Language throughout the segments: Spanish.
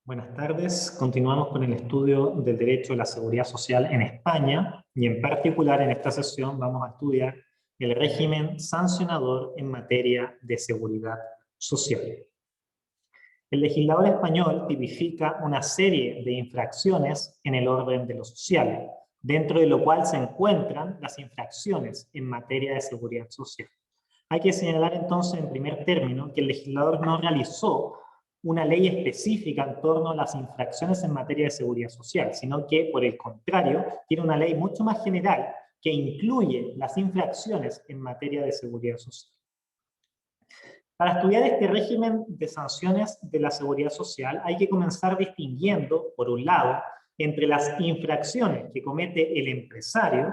Buenas tardes. Continuamos con el estudio del derecho a la seguridad social en España y en particular en esta sesión vamos a estudiar el régimen sancionador en materia de seguridad social. El legislador español tipifica una serie de infracciones en el orden de lo social, dentro de lo cual se encuentran las infracciones en materia de seguridad social. Hay que señalar entonces en primer término que el legislador no realizó una ley específica en torno a las infracciones en materia de seguridad social, sino que, por el contrario, tiene una ley mucho más general que incluye las infracciones en materia de seguridad social. Para estudiar este régimen de sanciones de la seguridad social hay que comenzar distinguiendo, por un lado, entre las infracciones que comete el empresario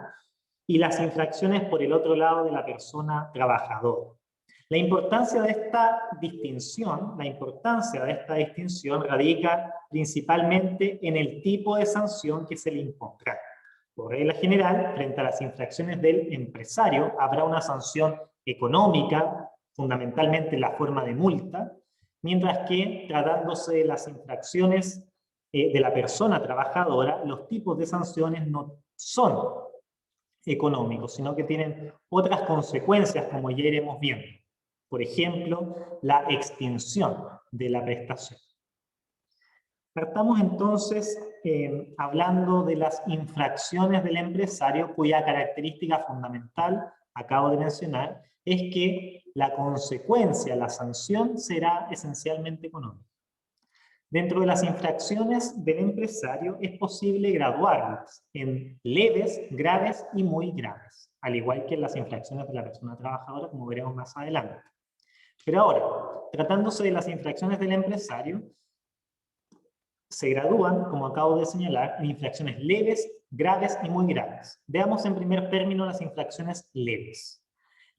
y las infracciones por el otro lado de la persona trabajadora. La importancia de esta distinción radica principalmente en el tipo de sanción que se le impondrá. Por regla general, frente a las infracciones del empresario, habrá una sanción económica, fundamentalmente en la forma de multa, mientras que, tratándose de las infracciones de la persona trabajadora, los tipos de sanciones no son económicos, sino que tienen otras consecuencias, como ya iremos viendo. Por ejemplo, la extinción de la prestación. Partamos entonces hablando de las infracciones del empresario, cuya característica fundamental, acabo de mencionar, es que la consecuencia, la sanción, será esencialmente económica. Dentro de las infracciones del empresario es posible graduarlas en leves, graves y muy graves, al igual que en las infracciones de la persona trabajadora, como veremos más adelante. Pero ahora, tratándose de las infracciones del empresario, se gradúan, como acabo de señalar, en infracciones leves, graves y muy graves. Veamos en primer término las infracciones leves.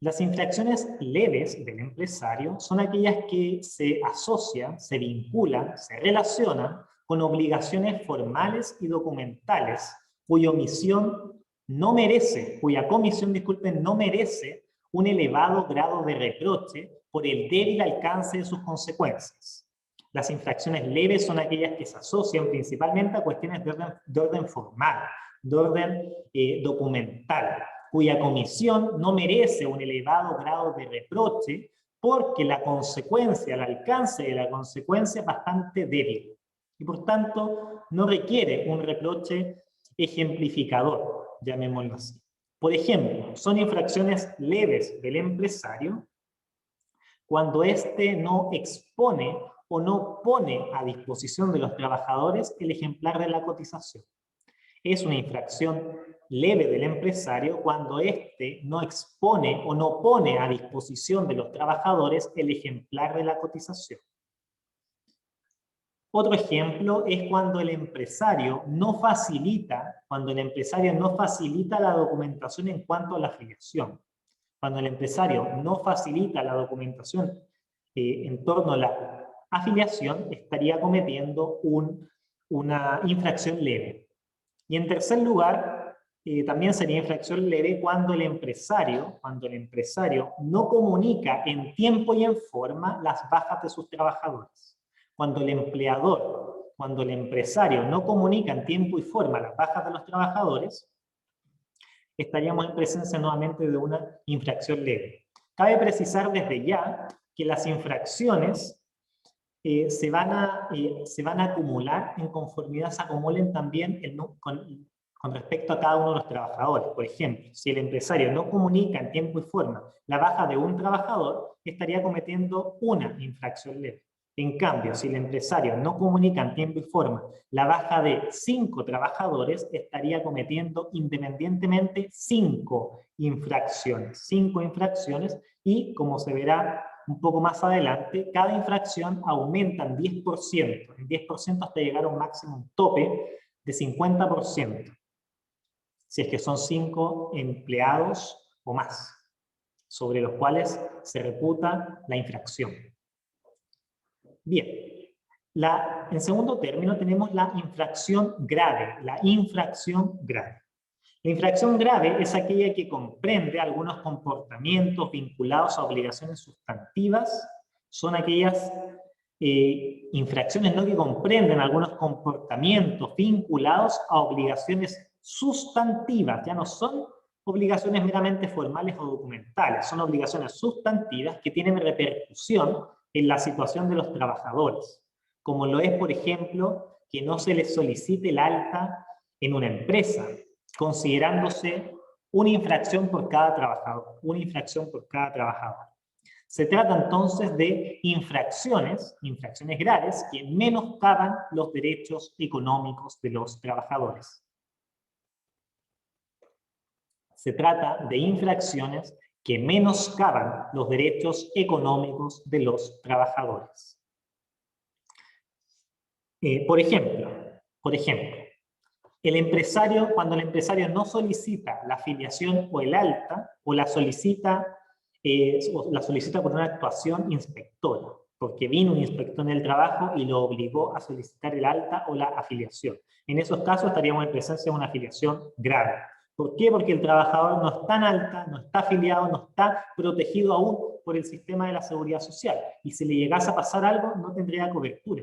Las infracciones leves del empresario son aquellas que se asocian, se vinculan, se relacionan con obligaciones formales y documentales cuya comisión no merece un elevado grado de reproche por el débil alcance de sus consecuencias. Las infracciones leves son aquellas que se asocian principalmente a cuestiones de orden formal, de orden documental, cuya comisión no merece un elevado grado de reproche porque la consecuencia, el alcance de la consecuencia es bastante débil y por tanto no requiere un reproche ejemplificador, llamémoslo así. Por ejemplo, son infracciones leves del empresario cuando éste no expone o no pone a disposición de los trabajadores el ejemplar de la cotización. Es una infracción leve del empresario cuando éste no expone o no pone a disposición de los trabajadores el ejemplar de la cotización. Otro ejemplo es cuando el empresario no facilita la documentación en cuanto a la afiliación. Cuando el empresario no facilita la documentación en torno a la afiliación, estaría cometiendo una infracción leve. Y en tercer lugar, también sería infracción leve cuando el empresario no comunica en tiempo y en forma las bajas de sus trabajadores. Cuando el empresario no comunica en tiempo y forma las bajas de los trabajadores, estaríamos en presencia nuevamente de una infracción leve. Cabe precisar desde ya que las infracciones se van a acumular en conformidad se acumulen también con respecto a cada uno de los trabajadores. Por ejemplo, si el empresario no comunica en tiempo y forma la baja de un trabajador, estaría cometiendo una infracción leve. En cambio, si el empresario no comunica en tiempo y forma la baja de 5 trabajadores, estaría cometiendo independientemente 5 infracciones. 5 infracciones y, como se verá un poco más adelante, cada infracción aumenta en 10%. En 10% hasta llegar a un máximo, un tope de 50%. Si es que son 5 empleados o más, sobre los cuales se reputa la infracción. Bien, en segundo término tenemos la infracción grave. La infracción grave es aquella que comprende algunos comportamientos vinculados a obligaciones sustantivas. Son aquellas infracciones no que comprenden algunos comportamientos vinculados a obligaciones sustantivas, ya no son obligaciones meramente formales o documentales, son obligaciones sustantivas que tienen repercusión en la situación de los trabajadores, como lo es, por ejemplo, que no se les solicite el alta en una empresa, considerándose una infracción por cada trabajador, una infracción por cada trabajador. Se trata entonces de infracciones graves que menoscaban los derechos económicos de los trabajadores. Se trata de infracciones que menoscaban los derechos económicos de los trabajadores. Por ejemplo, cuando el empresario no solicita la afiliación o el alta, o la solicita por una actuación inspectora, porque vino un inspector en el trabajo y lo obligó a solicitar el alta o la afiliación. En esos casos estaríamos en presencia de una afiliación grave. ¿Por qué? Porque el trabajador no está en alta, no está afiliado, no está protegido aún por el sistema de la seguridad social. Y si le llegase a pasar algo, no tendría cobertura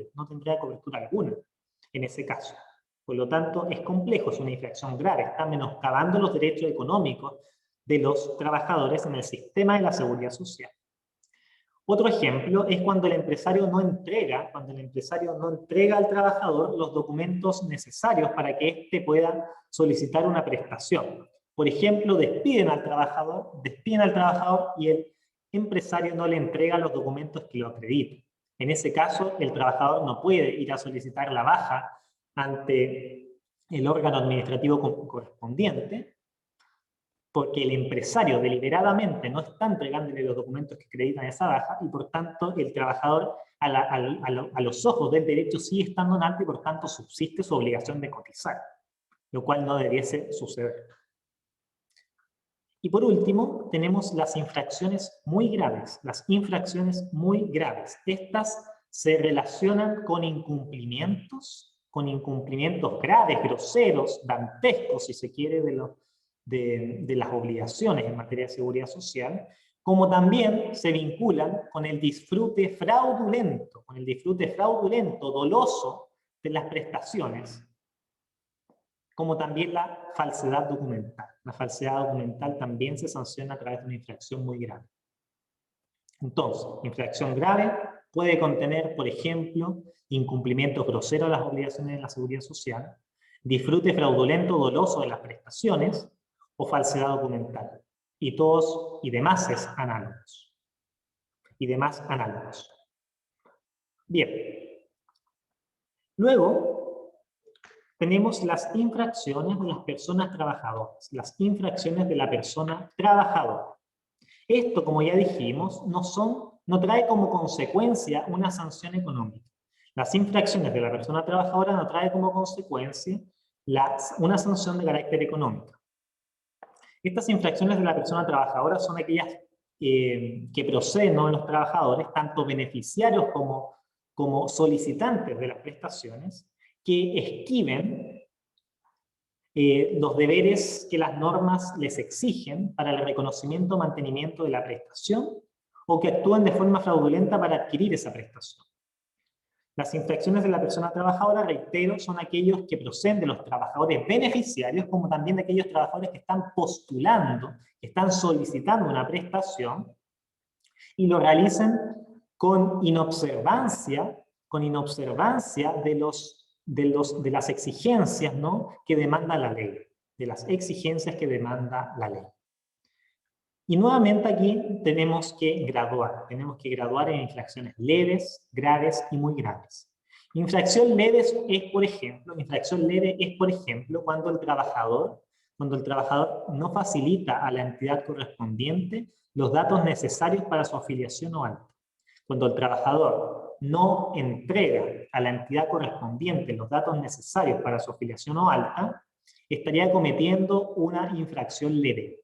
alguna en ese caso. Por lo tanto, es complejo, es una infracción grave, está menoscabando los derechos económicos de los trabajadores en el sistema de la seguridad social. Otro ejemplo es cuando el empresario no entrega al trabajador los documentos necesarios para que éste pueda solicitar una prestación. Por ejemplo, despiden al trabajador y el empresario no le entrega los documentos que lo acrediten. En ese caso, el trabajador no puede ir a solicitar la baja ante el órgano administrativo correspondiente, porque el empresario deliberadamente no está entregándole los documentos que acreditan esa baja y por tanto el trabajador a los ojos del derecho sigue estando en alta y por tanto subsiste su obligación de cotizar, lo cual no debiese suceder. Y por último, tenemos las infracciones muy graves. Estas se relacionan con incumplimientos graves, groseros, dantescos, si se quiere, de las obligaciones en materia de seguridad social, como también se vinculan con el disfrute fraudulento, doloso de las prestaciones, como también la falsedad documental. La falsedad documental también se sanciona a través de una infracción muy grave. Entonces, infracción grave puede contener, por ejemplo, incumplimientos groseros de las obligaciones de la seguridad social, disfrute fraudulento doloso de las prestaciones o falsedad documental. Y demás es análogos. Bien. Luego, tenemos las infracciones de las personas trabajadoras. Las infracciones de la persona trabajadora. Esto, como ya dijimos, no trae como consecuencia una sanción económica. Las infracciones de la persona trabajadora no trae como consecuencia una sanción de carácter económico. Estas infracciones de la persona trabajadora son aquellas que proceden de los trabajadores, tanto beneficiarios como solicitantes de las prestaciones, que esquiven los deberes que las normas les exigen para el reconocimiento o mantenimiento de la prestación, o que actúen de forma fraudulenta para adquirir esa prestación. Las infracciones de la persona trabajadora, reitero, son aquellos que proceden de los trabajadores beneficiarios, como también de aquellos trabajadores que están postulando, que están solicitando una prestación, y lo realizan con inobservancia de las exigencias, ¿no?, que demanda la ley. Y nuevamente aquí tenemos que graduar en infracciones leves, graves y muy graves. Infracción leve es, por ejemplo, cuando el trabajador no facilita a la entidad correspondiente los datos necesarios para su afiliación o alta. Cuando el trabajador no entrega a la entidad correspondiente los datos necesarios para su afiliación o alta, estaría cometiendo una infracción leve.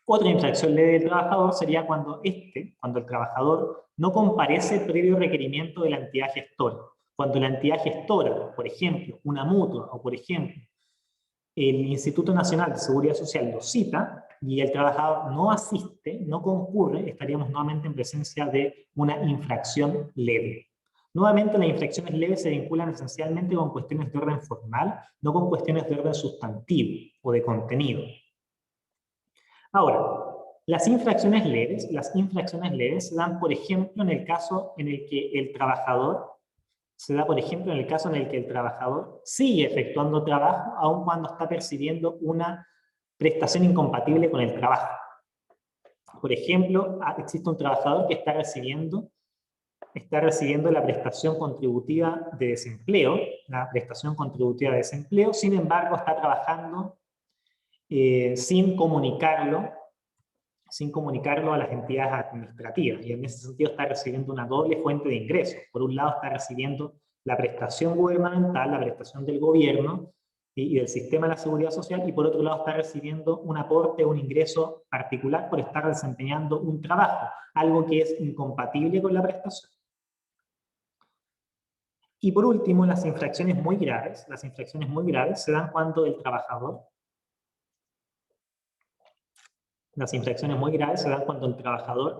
Otra infracción leve del trabajador sería cuando el trabajador no comparece previo requerimiento de la entidad gestora. Cuando la entidad gestora, por ejemplo, una mutua o por ejemplo, el Instituto Nacional de Seguridad Social lo cita y el trabajador no asiste, no concurre, estaríamos nuevamente en presencia de una infracción leve. Nuevamente, las infracciones leves se vinculan esencialmente con cuestiones de orden formal, no con cuestiones de orden sustantivo o de contenido. Ahora, las infracciones leves se dan, por ejemplo, en el caso en el que el trabajador sigue efectuando trabajo aun cuando está percibiendo una prestación incompatible con el trabajo. Por ejemplo, existe un trabajador que está recibiendo la prestación contributiva de desempleo, sin embargo está trabajando sin comunicarlo a las entidades administrativas, y en ese sentido está recibiendo una doble fuente de ingresos. Por un lado está recibiendo la prestación gubernamental, la prestación del gobierno y del sistema de la seguridad social, y por otro lado está recibiendo un aporte, un ingreso particular por estar desempeñando un trabajo, algo que es incompatible con la prestación. Y por último, las infracciones muy graves se dan cuando el trabajador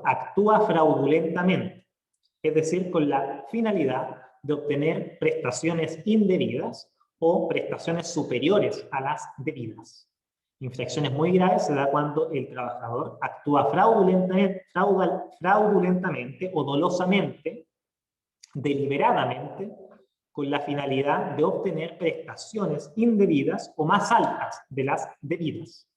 actúa fraudulentamente, es decir, con la finalidad de obtener prestaciones indebidas o prestaciones superiores a las debidas. Infracciones muy graves se da cuando el trabajador actúa fraudulentamente o dolosamente, deliberadamente, con la finalidad de obtener prestaciones indebidas o más altas de las debidas.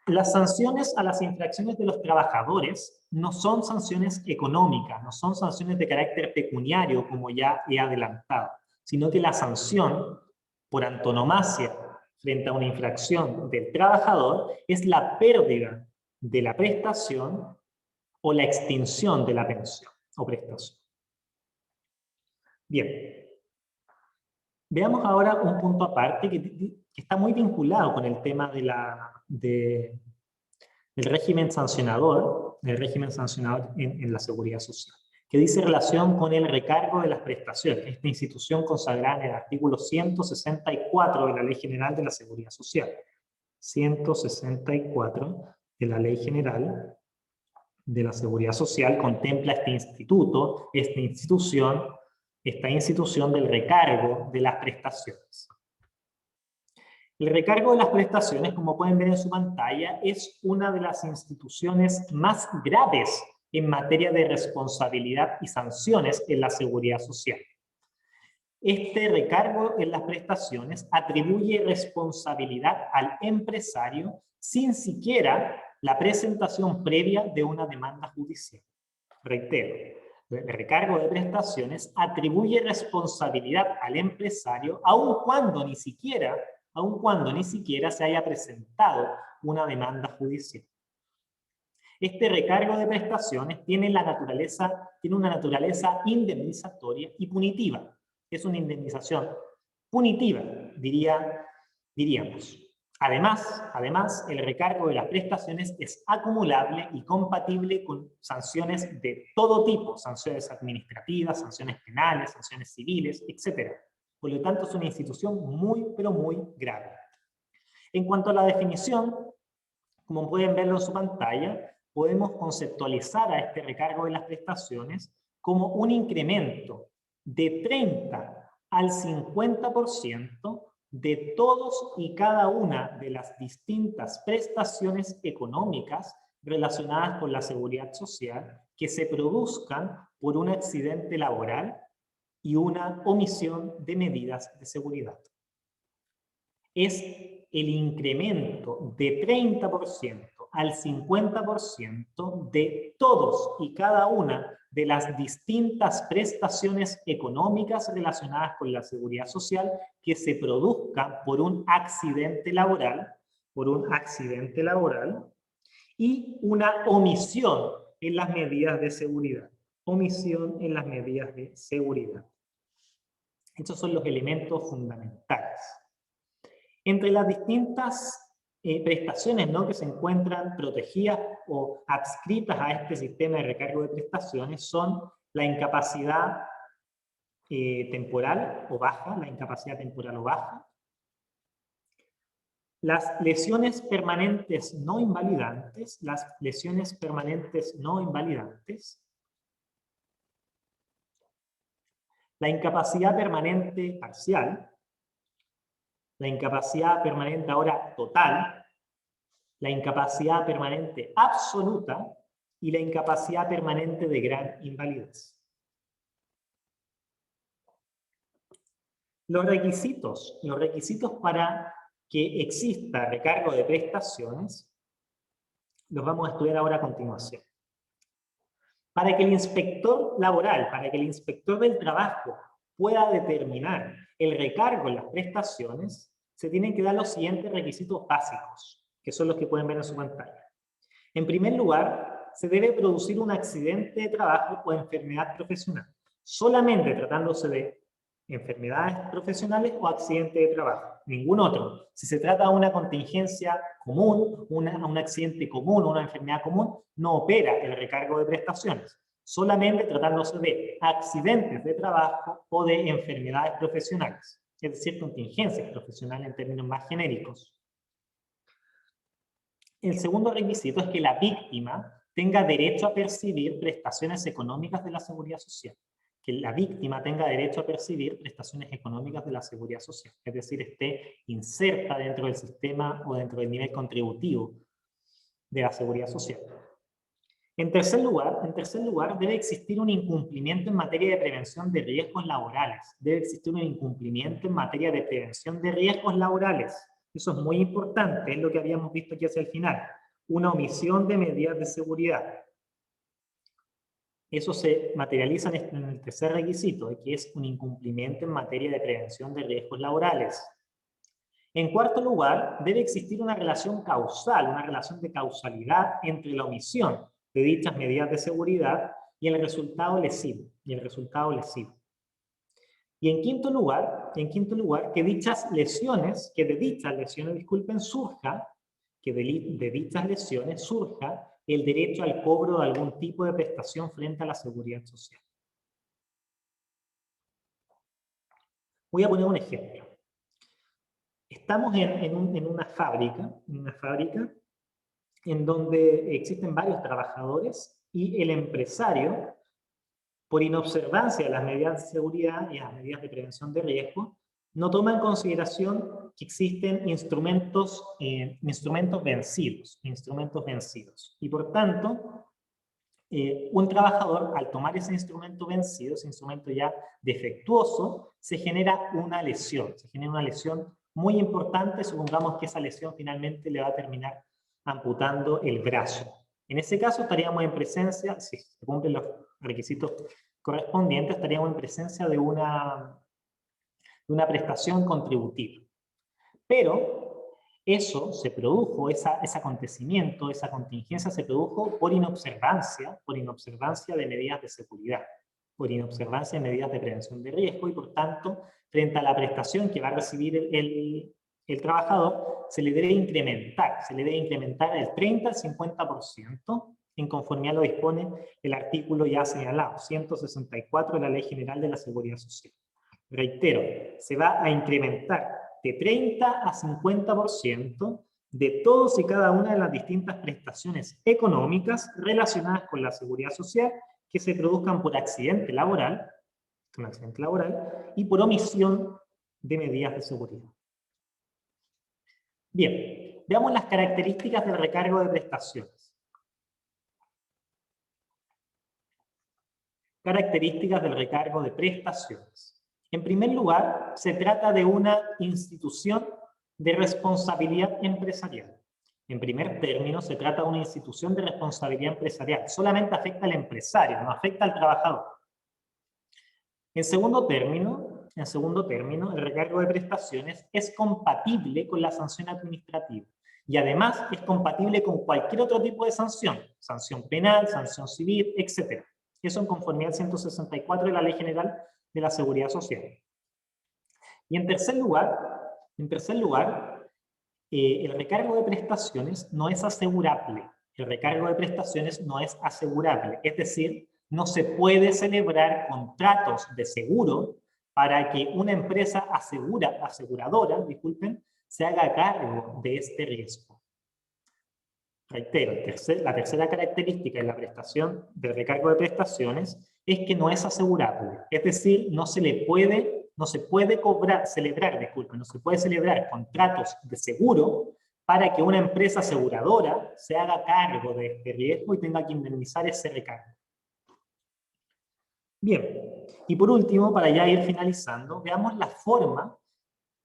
Las sanciones a las infracciones de los trabajadores no son sanciones económicas, no son sanciones de carácter pecuniario, como ya he adelantado, sino que la sanción, por antonomasia, frente a una infracción del trabajador, es la pérdida de la prestación o la extinción de la pensión o prestación. Bien. Veamos ahora un punto aparte que está muy vinculado con el tema del régimen sancionador, en la seguridad social, que dice relación con el recargo de las prestaciones, esta institución consagrada en el artículo 164 de la Ley General de la Seguridad Social. 164 de la Ley General de la Seguridad Social contempla esta institución del recargo de las prestaciones. El recargo de las prestaciones, como pueden ver en su pantalla, es una de las instituciones más graves en materia de responsabilidad y sanciones en la seguridad social. Este recargo en las prestaciones atribuye responsabilidad al empresario sin siquiera la presentación previa de una demanda judicial. Reitero, el recargo de prestaciones atribuye responsabilidad al empresario aun cuando ni siquiera se haya presentado una demanda judicial. Este recargo de prestaciones tiene una naturaleza indemnizatoria y punitiva. Es una indemnización punitiva, diríamos. Además, el recargo de las prestaciones es acumulable y compatible con sanciones de todo tipo, sanciones administrativas, sanciones penales, sanciones civiles, etc. Por lo tanto, es una institución muy, pero muy grave. En cuanto a la definición, como pueden verlo en su pantalla, podemos conceptualizar a este recargo de las prestaciones como un incremento de 30 al 50% de todos y cada una de las distintas prestaciones económicas relacionadas con la seguridad social que se produzcan por un accidente laboral y una omisión de medidas de seguridad. Es el incremento de 30% al 50% de todos y cada una de las distintas prestaciones económicas relacionadas con la seguridad social que se produzcan por un accidente laboral, y una omisión en las medidas de seguridad. Estos son los elementos fundamentales. Entre las distintas prestaciones, ¿no?, que se encuentran protegidas o adscritas a este sistema de recargo de prestaciones son la incapacidad temporal o baja, la incapacidad temporal o baja. Las lesiones permanentes no invalidantes, las lesiones permanentes no invalidantes. La incapacidad permanente parcial, la incapacidad permanente ahora total, la incapacidad permanente absoluta y la incapacidad permanente de gran invalidez. Los requisitos para que exista recargo de prestaciones los vamos a estudiar ahora a continuación. Para que el inspector laboral, para que el inspector del trabajo pueda determinar el recargo en las prestaciones, se tienen que dar los siguientes requisitos básicos, que son los que pueden ver en su pantalla. En primer lugar, se debe producir un accidente de trabajo o enfermedad profesional, solamente tratándose de enfermedades profesionales o accidente de trabajo, ningún otro. Si se trata de una contingencia común, un accidente común o una enfermedad común, no opera el recargo de prestaciones, solamente tratándose de accidentes de trabajo o de enfermedades profesionales, es decir, contingencias profesionales en términos más genéricos. El segundo requisito es que la víctima tenga derecho a percibir prestaciones económicas de la Seguridad Social. Que la víctima tenga derecho a percibir prestaciones económicas de la Seguridad Social, es decir, esté inserta dentro del sistema o dentro del nivel contributivo de la Seguridad Social. En tercer lugar, debe existir un incumplimiento en materia de prevención de riesgos laborales. Debe existir un incumplimiento en materia de prevención de riesgos laborales. Eso es muy importante, es lo que habíamos visto aquí hacia el final. Una omisión de medidas de seguridad. Eso se materializa en el tercer requisito, que es un incumplimiento en materia de prevención de riesgos laborales. En cuarto lugar, debe existir una relación causal, una relación de causalidad entre la omisión de dichas medidas de seguridad y el resultado lesivo. Y en quinto lugar, que de dichas lesiones, surja el derecho al cobro de algún tipo de prestación frente a la seguridad social. Voy a poner un ejemplo. Estamos en una fábrica en donde existen varios trabajadores y el empresario, por inobservancia de las medidas de seguridad y las medidas de prevención de riesgo, no toma en consideración que existen instrumentos vencidos. Y por tanto, un trabajador, al tomar ese instrumento vencido, ese instrumento ya defectuoso, se genera una lesión. Muy importante. Supongamos que esa lesión finalmente le va a terminar amputando el brazo. En ese caso estaríamos en presencia, si se cumplen los requisitos correspondientes, estaríamos en presencia de una prestación contributiva. Pero eso se produjo, ese acontecimiento, esa contingencia se produjo por inobservancia de medidas de seguridad, por inobservancia de medidas de prevención de riesgo, y por tanto, frente a la prestación que va a recibir el trabajador, se le debe incrementar del 30 al 50%, en conformidad lo dispone el artículo ya señalado, 164 de la Ley General de la Seguridad Social. Reitero, se va a incrementar de 30 a 50% de todos y cada una de las distintas prestaciones económicas relacionadas con la seguridad social que se produzcan por accidente laboral y por omisión de medidas de seguridad. Bien, veamos las características del recargo de prestaciones. Características del recargo de prestaciones. En primer lugar, se trata de una institución de responsabilidad empresarial. En primer término, se trata de una institución de responsabilidad empresarial. Solamente afecta al empresario, no afecta al trabajador. En segundo término, el recargo de prestaciones es compatible con la sanción administrativa. Y además es compatible con cualquier otro tipo de sanción. Sanción penal, sanción civil, etc. Eso en conformidad al 164 de la Ley General de la Seguridad Social. Y en tercer lugar, el recargo de prestaciones no es asegurable. Es decir, no se puede celebrar contratos de seguro para que una empresa aseguradora, disculpen, se haga cargo de este riesgo. Reitero, la tercera característica de la prestación del recargo de prestaciones es que no es asegurable. Es decir, no se puede celebrar contratos de seguro para que una empresa aseguradora se haga cargo de este riesgo y tenga que indemnizar ese recargo. Bien, y por último, para ya ir finalizando, veamos la forma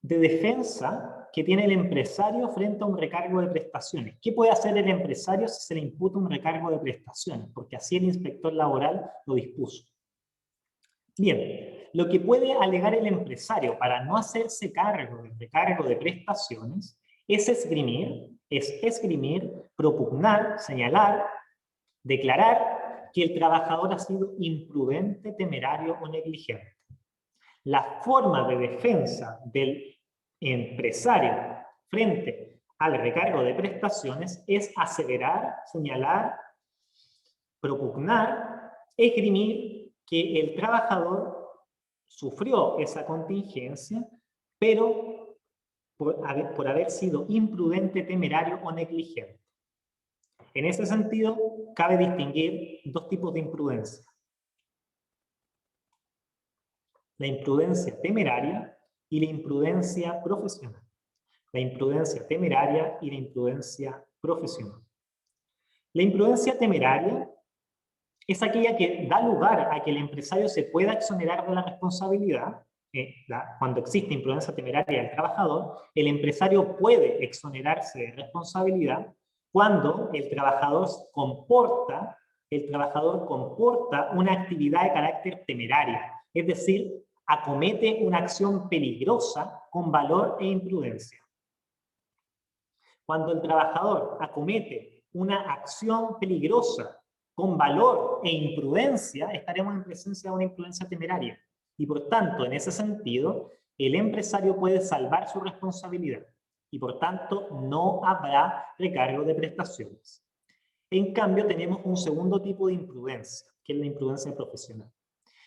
de defensa que tiene el empresario frente a un recargo de prestaciones. ¿Qué puede hacer el empresario si se le imputa un recargo de prestaciones? Porque así el inspector laboral lo dispuso. Bien, lo que puede alegar el empresario para no hacerse cargo del recargo de prestaciones es esgrimir, propugnar, señalar, declarar que el trabajador ha sido imprudente, temerario o negligente. La forma de defensa del empresario frente al recargo de prestaciones es aseverar, señalar, propugnar, esgrimir que el trabajador sufrió esa contingencia, pero por haber sido imprudente, temerario o negligente. En ese sentido, cabe distinguir dos tipos de imprudencia. La imprudencia temeraria y la imprudencia profesional. La imprudencia temeraria y la imprudencia profesional. La imprudencia temeraria es aquella que da lugar a que el empresario se pueda exonerar de la responsabilidad. Cuando existe imprudencia temeraria del trabajador, el empresario puede exonerarse de responsabilidad cuando el trabajador comporta una actividad de carácter temeraria, es decir, acomete una acción peligrosa con valor e imprudencia. Cuando el trabajador acomete una acción peligrosa con valor e imprudencia, estaremos en presencia de una imprudencia temeraria. Y por tanto, en ese sentido, el empresario puede salvar su responsabilidad. Y por tanto, no habrá recargo de prestaciones. En cambio, tenemos un segundo tipo de imprudencia, que es la imprudencia profesional.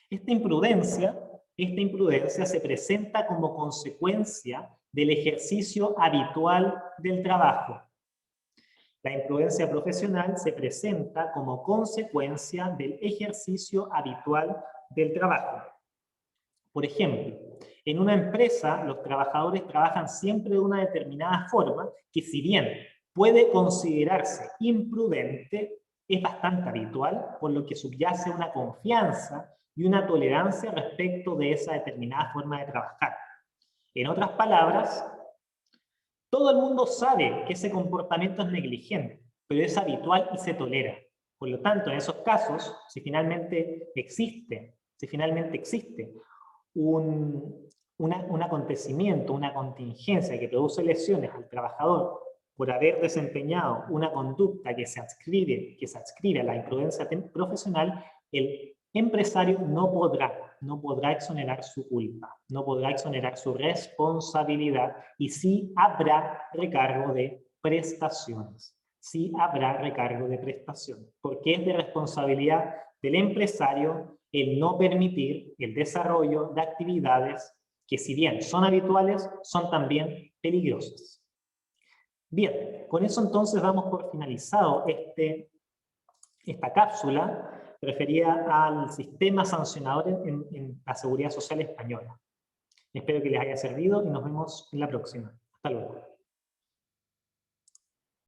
Esta imprudencia se presenta como consecuencia del ejercicio habitual del trabajo. La imprudencia profesional se presenta como consecuencia del ejercicio habitual del trabajo. Por ejemplo, en una empresa los trabajadores trabajan siempre de una determinada forma que, si bien puede considerarse imprudente, es bastante habitual, por lo que subyace una confianza y una tolerancia respecto de esa determinada forma de trabajar. En otras palabras, todo el mundo sabe que ese comportamiento es negligente, pero es habitual y se tolera. Por lo tanto, en esos casos, si finalmente existe un acontecimiento, una contingencia que produce lesiones al trabajador por haber desempeñado una conducta que se adscribe a la imprudencia profesional, el empresario no podrá exonerar su culpa, no podrá exonerar su responsabilidad, y sí habrá recargo de prestaciones. Sí habrá recargo de prestaciones, porque es de responsabilidad del empresario el no permitir el desarrollo de actividades que, si bien son habituales, son también peligrosas. Bien, con eso entonces damos por finalizado esta cápsula referida al sistema sancionador en la Seguridad Social española. Espero que les haya servido y nos vemos en la próxima. Hasta luego.